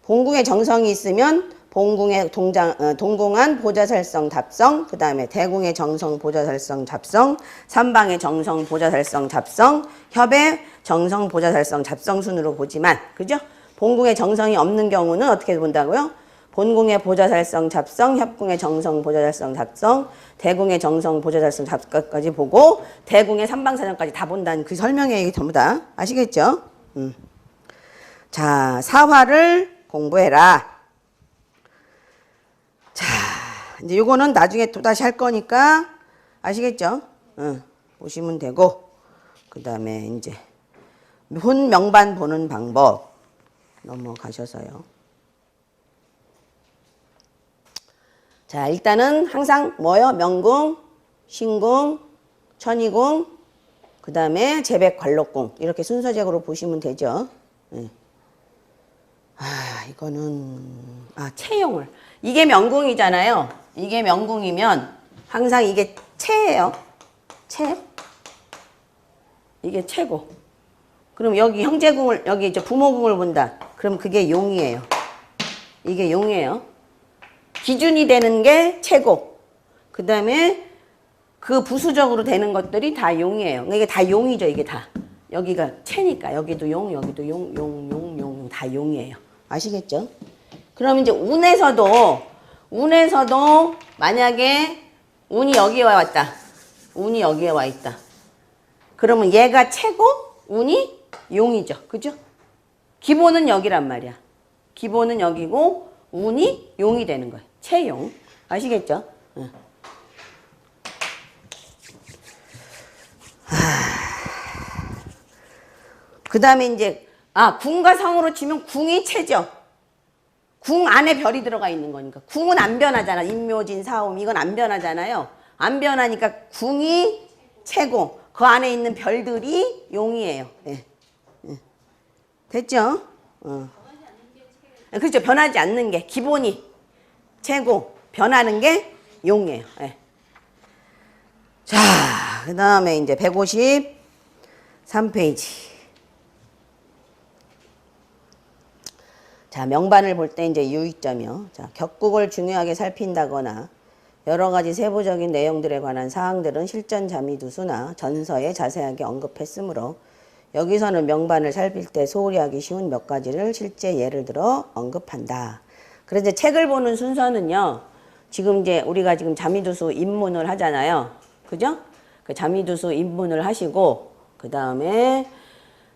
본궁에 정성이 있으면 본궁의 동궁한 보자살성 잡성, 그 다음에 대궁의 정성 보자살성 잡성, 삼방의 정성 보자살성 잡성, 협의 정성 보자살성 잡성 순으로 보지만, 그죠? 본궁의 정성이 없는 경우는 어떻게 본다고요? 본궁의 보자살성 잡성, 협궁의 정성 보자살성 잡성, 대궁의 정성 보자살성 잡성까지 보고 대궁의 삼방사정까지 다 본다는 그 설명이 전부 다 아시겠죠? 자, 사화를 공부해라. 자, 이제 요거는 나중에 또 다시 할 거니까 아시겠죠? 보시면 되고, 그 다음에 이제 혼 명반 보는 방법 넘어가셔서요. 자, 일단은 항상 뭐요? 명궁, 신궁, 천이궁, 그 다음에 재백 관록궁 이렇게 순서적으로 보시면 되죠. 네. 이거는 채용을, 이게 명궁이잖아요. 이게 명궁이면 항상 이게 채예요. 채. 이게 채고. 그럼 여기 형제궁을, 여기 이제 부모궁을 본다. 그럼 그게 용이에요. 이게 용이에요. 기준이 되는 게 채고. 그 다음에 그 부수적으로 되는 것들이 다 용이에요. 이게 다 용이죠. 이게 다. 여기가 채니까 여기도 용, 여기도 용, 다 용이에요. 아시겠죠? 그럼 이제 운에서도 만약에 운이 여기에 왔다. 운이 여기에 와 있다. 그러면 얘가 채고 운이 용이죠. 그죠? 기본은 여기란 말이야. 기본은 여기고 운이 용이 되는 거예요. 채용. 아시겠죠? 그 다음에 이제 궁과 성으로 치면 궁이 채죠. 궁 안에 별이 들어가 있는 거니까. 궁은 안 변하잖아. 임묘진, 사옴 이건 안 변하잖아요. 안 변하니까 궁이 채고 그 안에 있는 별들이 용이에요. 예. 됐죠? 그렇죠. 변하지 않는 게 기본이 채고 변하는 게 용이에요. 예. 자, 그 다음에 이제 153페이지. 자, 명반을 볼 때 이제 유의점이요. 자, 격국을 중요하게 살핀다거나 여러 가지 세부적인 내용들에 관한 사항들은 실전 자미두수나 전서에 자세하게 언급했으므로 여기서는 명반을 살필 때 소홀히 하기 쉬운 몇 가지를 실제 예를 들어 언급한다. 그래서 책을 보는 순서는요. 지금 이제 우리가 지금 자미두수 입문을 하잖아요. 그죠? 그 자미두수 입문을 하시고 그 다음에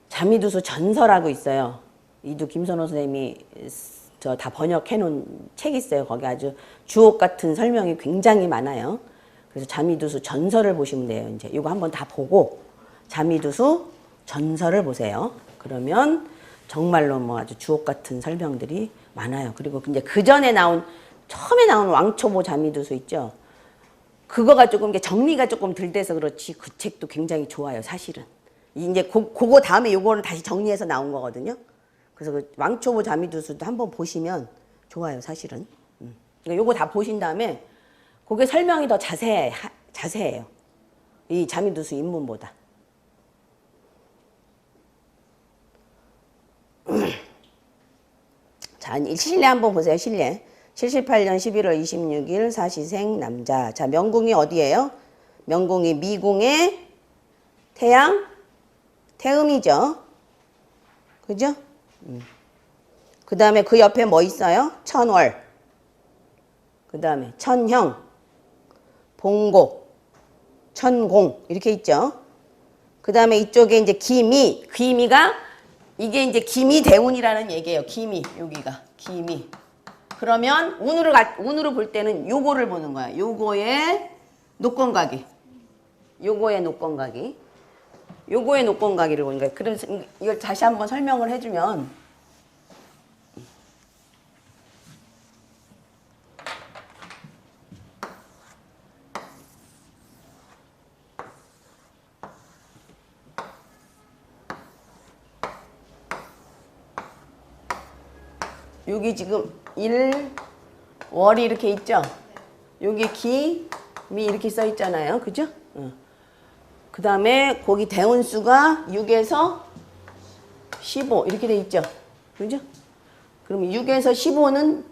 자미두수 전서라고 있어요. 이두 김선호 선생님이 저 다 번역해 놓은 책이 있어요. 거기 아주 주옥 같은 설명이 굉장히 많아요. 그래서 자미두수 전서를 보시면 돼요. 이제 이거 한번 다 보고 자미두수 전서를 보세요. 그러면 정말로 뭐 아주 주옥 같은 설명들이 많아요. 그리고 이제 그 전에 처음에 나온 왕초보 자미두수 있죠. 그거가 조금 이게 정리가 조금 덜 돼서 그렇지 그 책도 굉장히 좋아요. 사실은. 이제 그거 다음에 요거는 다시 정리해서 나온 거거든요. 그래서 그 왕초보 자미두수도 한번 보시면 좋아요, 사실은. 그러니까 요거 다 보신 다음에 그게 설명이 더 자세해요. 이 자미두수 입문보다. 자, 실례 한번 보세요, 실례. 78년 11월 26일 사시생 남자. 자, 명궁이 어디예요? 명궁이 미궁의 태양, 태음이죠. 그죠? 그 다음에 그 옆에 뭐 있어요? 천월. 그 다음에 천형, 봉고, 천공 이렇게 있죠. 그 다음에 이쪽에 이제 기미, 귀미가 이게 이제 기미대운이라는 얘기예요. 기미, 여기가 기미. 그러면 운으로 볼 때는 요거를 보는 거야. 요거의 녹건각이. 요거의 녹건각이. 요거의 녹건각이를 보는 거야. 그래서 이걸 다시 한번 설명을 해주면 여기 지금 일, 월이 이렇게 있죠? 여기 기, 미 이렇게 써 있잖아요. 그죠? 그 다음에 거기 대운수가 6에서 15 이렇게 돼 있죠. 그죠? 그럼 6에서 15는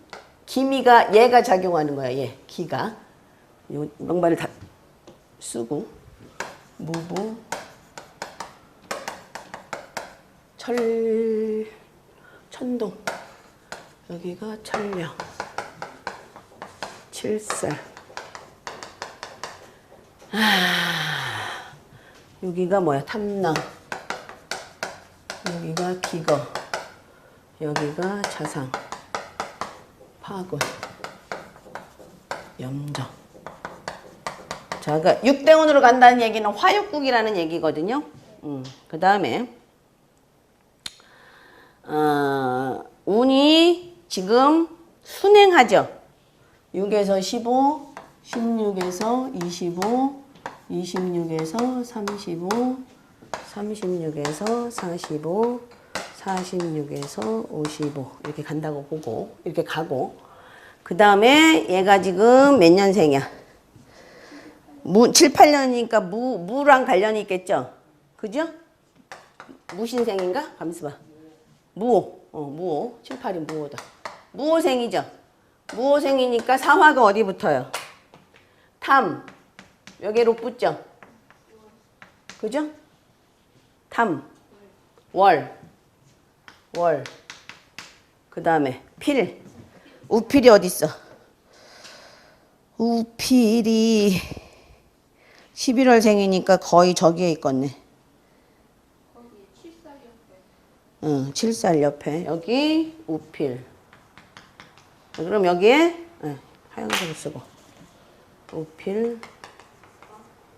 기미가 얘가 작용하는 거야. 얘 기가. 요 명발을 다 쓰고 무부 천동 여기가 천령 칠살 여기가 뭐야? 탐랑 여기가 기거 여기가 자상 파군 염정 자, 그러니까 6대운으로 간다는 얘기는 화육국이라는 얘기거든요. 그 다음에 운이 지금 순행하죠. 6에서 15, 16에서 25, 26에서 35, 36에서 45, 46에서 55 이렇게 간다고 보고 이렇게 가고 그 다음에 얘가 지금 몇 년생이야? 7, 8년이니까 무랑 관련이 있겠죠? 그죠? 무신생인가? 가만있어 봐. 무호. 무호. 7, 8이 무호다. 무호생이죠? 무호생이니까 사화가 어디 붙어요? 탐. 여기에 록 붙죠? 그죠? 탐. 월. 그 다음에 필. 우필이 어디 있어? 우필이 11월생이니까 거의 저기에 있겠네. 거기 7살 옆에. 응, 7살 옆에. 여기 우필. 그럼 여기에 하얀색을 쓰고. 우필,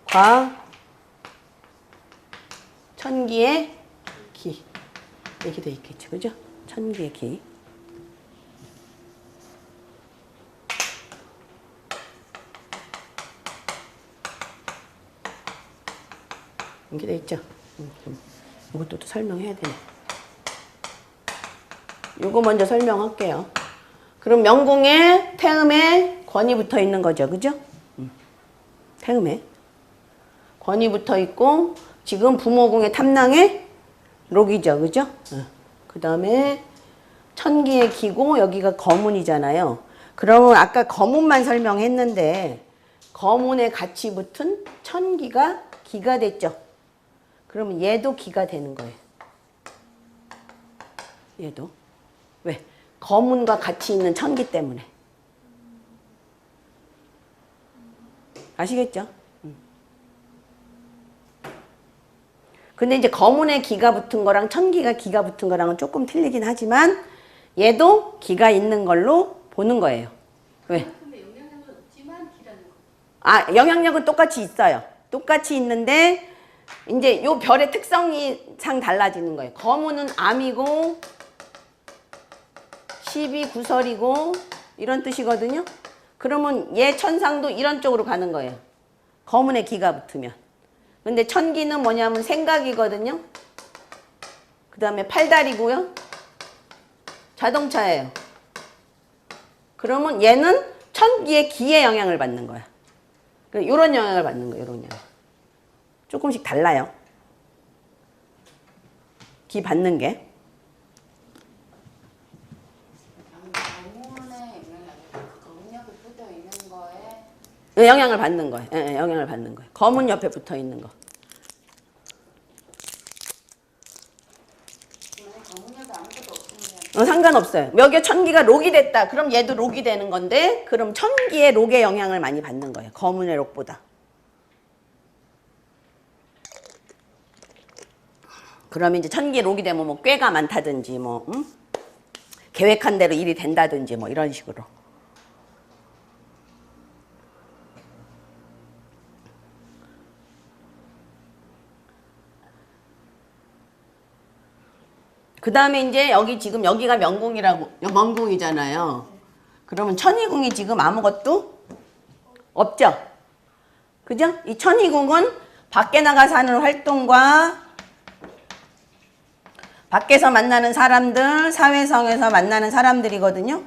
과, 천기의 기. 이렇게 돼 있겠죠. 그죠? 천기의 기. 이렇게 돼 있죠. 이것도 또 설명해야 되네. 요거 먼저 설명할게요. 그럼 명궁에 태음에 권이 붙어 있는 거죠. 그죠? 태음에 권이 붙어 있고 지금 부모궁의 탐랑에 록이죠. 그죠? 그 다음에 천기의 기고 여기가 거문이잖아요. 그러면 아까 거문만 설명했는데 거문에 같이 붙은 천기가 기가 됐죠. 그러면 얘도 기가 되는 거예요. 얘도. 왜? 거문과 같이 있는 천기 때문에. 아시겠죠? 근데 이제 거문에 기가 붙은 거랑 천기가 기가 붙은 거랑은 조금 틀리긴 하지만 얘도 기가 있는 걸로 보는 거예요. 왜? 근데 영향력은 없지만 기라는 거. 아, 영향력은 똑같이 있어요. 똑같이 있는데 이제 요 별의 특성이상 달라지는 거예요. 거문은 암이고 12 구설이고 이런 뜻이거든요. 그러면 얘 천상도 이런 쪽으로 가는 거예요. 거문에 기가 붙으면. 근데 천기는 뭐냐면 생각이거든요. 그 다음에 팔다리고요. 자동차예요. 그러면 얘는 천기의 기의 영향을 받는 거야. 이런 영향을 받는 거예요. 이런 영향. 조금씩 달라요. 기 받는 게. 거문역에 붙어 있는 거에 영향을 받는 거예요. 영향을 받는 거예요. 거문 옆에 붙어 있는 거. 거문역에 아무것도 없으면 상관없어요. 여기에 천기가 록이 됐다. 그럼 얘도 록이 되는 건데 그럼 천기의 록의 영향을 많이 받는 거예요. 거문의 록보다. 그러면 이제 천기의 록이 되면 뭐 꾀가 많다든지 뭐 계획한 대로 일이 된다든지 뭐 이런 식으로. 그 다음에 이제 여기 지금 여기가 명궁이라고, 명궁이잖아요. 그러면 천희궁이 지금 아무것도 없죠? 그죠? 이 천희궁은 밖에 나가서 하는 활동과 밖에서 만나는 사람들, 사회성에서 만나는 사람들이거든요.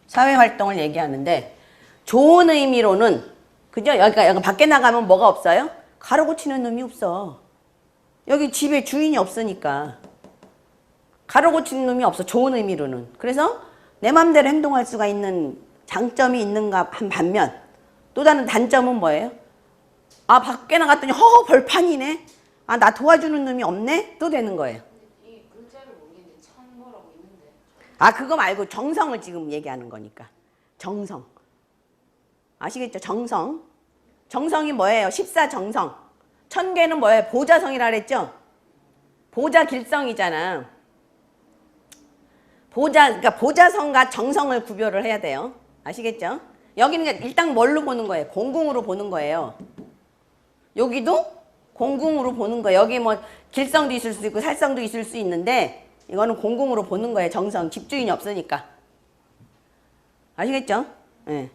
사회활동을 얘기하는데 좋은 의미로는 그죠? 여기 밖에 나가면 뭐가 없어요? 가로고치는 놈이 없어. 여기 집에 주인이 없으니까 가로고치는 놈이 없어. 좋은 의미로는. 그래서 내 맘대로 행동할 수가 있는 장점이 있는가 한 반면 또 다른 단점은 뭐예요? 아 밖에 나갔더니 허허 벌판이네. 아 나 도와주는 놈이 없네. 또 되는 거예요. 이 글자를 모르겠는데 천 뭐라고 있는데. 아 그거 말고 정성을 지금 얘기하는 거니까. 정성. 아시겠죠? 정성. 정성이 뭐예요? 십사정성. 천계는 뭐예요? 보자성이라 그랬죠? 보자길성이잖아. 그러니까 보자성과 정성을 구별을 해야 돼요. 아시겠죠? 여기는 일단 뭘로 보는 거예요? 공궁으로 보는 거예요. 여기도 공궁으로 보는 거예요. 여기 뭐 길성도 있을 수 있고 살성도 있을 수 있는데 이거는 공궁으로 보는 거예요. 정성. 집주인이 없으니까. 아시겠죠? 네.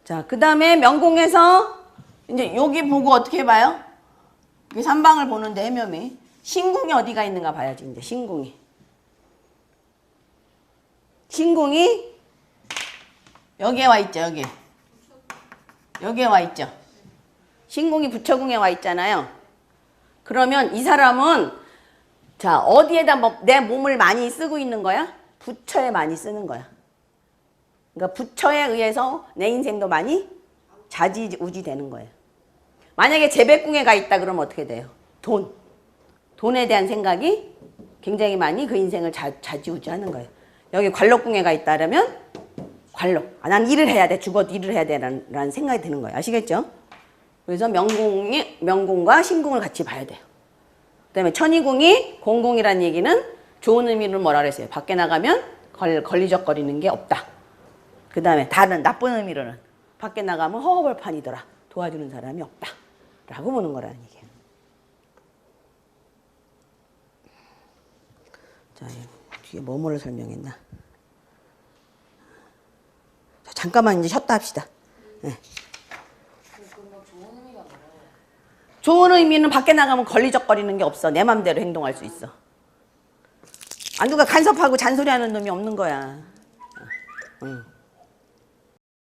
자, 그 다음에 명궁에서 이제 여기 보고 어떻게 봐요? 이 삼방을 보는데 해묘미. 신궁이 어디가 있는가 봐야지, 이제 신궁이. 신궁이 여기에 와 있죠, 여기. 여기에 와 있죠. 신궁이 부처궁에 와 있잖아요. 그러면 이 사람은 자, 어디에다 내 몸을 많이 쓰고 있는 거야? 부처에 많이 쓰는 거야. 그러니까 부처에 의해서 내 인생도 많이 좌지우지 되는 거예요. 만약에 재백궁에 가 있다 그러면 어떻게 돼요? 돈에 대한 생각이 굉장히 많이 그 인생을 좌지우지 하는 거예요. 여기 관록궁에 가 있다 그러면 관록. 아, 난 일을 해야 돼. 죽어도 일을 해야 돼. 라는 생각이 드는 거예요. 아시겠죠? 그래서 명궁과 신궁을 같이 봐야 돼요. 그 다음에 천의궁이 공궁이라는 얘기는 좋은 의미로 뭐라 그랬어요? 밖에 나가면 걸리적거리는 게 없다. 그 다음에 다른 나쁜 의미로는 밖에 나가면 허허벌판이더라. 도와주는 사람이 없다. 라고 보는 거라는 얘기예요. 자, 뒤에 뭐를 설명했나? 자, 잠깐만 이제 쉬었다 합시다. 네. 뭐 좋은 의미가 뭐라고? 좋은 의미는 밖에 나가면 걸리적거리는 게 없어. 내 맘대로 행동할 수 있어. 아, 누가 간섭하고 잔소리하는 놈이 없는 거야. 응.